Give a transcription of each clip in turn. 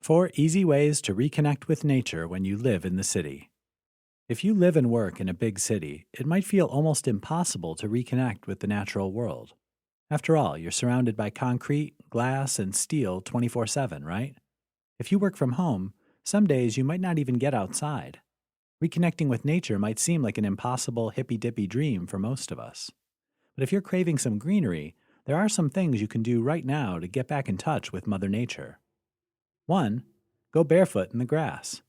4 easy ways to reconnect with nature when you live in the city. If you live and work in a big city, it might feel almost impossible to reconnect with the natural world. After all, you're surrounded by concrete, glass, and steel 24/7, right? If you work from home, some days you might not even get outside. Reconnecting with nature might seem like an impossible hippy-dippy dream for most of us. But if you're craving some greenery, there are some things you can do right now to get back in touch with Mother Nature. 1. Go barefoot in the grass.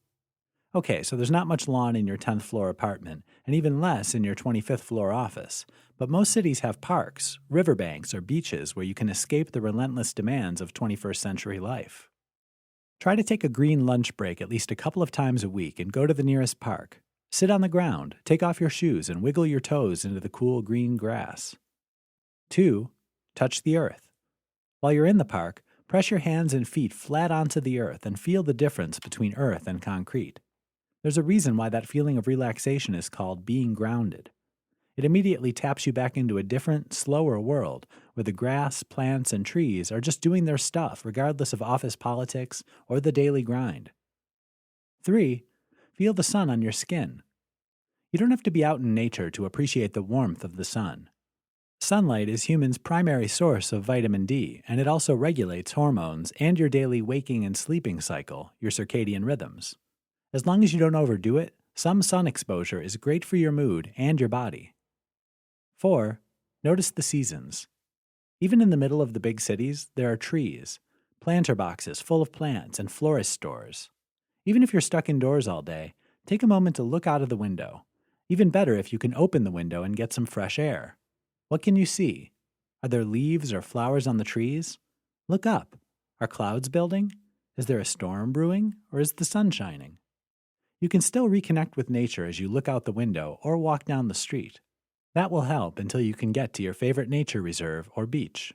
Okay, so there's not much lawn in your 10th floor apartment, and even less in your 25th floor office, but most cities have parks, riverbanks, or beaches where you can escape the relentless demands of 21st century life. Try to take a green lunch break at least a couple of times a week and go to the nearest park. Sit on the ground, take off your shoes, and wiggle your toes into the cool green grass. 2. Touch the earth. While you're in the park, press your hands and feet flat onto the earth and feel the difference between earth and concrete. There's a reason why that feeling of relaxation is called being grounded. It immediately taps you back into a different, slower world where the grass, plants, and trees are just doing their stuff regardless of office politics or the daily grind. 3. Feel the sun on your skin. You don't have to be out in nature to appreciate the warmth of the sun. Sunlight is humans' primary source of vitamin D, and it also regulates hormones and your daily waking and sleeping cycle, your circadian rhythms. As long as you don't overdo it, some sun exposure is great for your mood and your body. 4. Notice the seasons. Even in the middle of the big cities, there are trees, planter boxes full of plants, and florist stores. Even if you're stuck indoors all day, take a moment to look out of the window. Even better if you can open the window and get some fresh air. What can you see? Are there leaves or flowers on the trees? Look up. Are clouds building? Is there a storm brewing, or is the sun shining? You can still reconnect with nature as you look out the window or walk down the street. That will help until you can get to your favorite nature reserve or beach.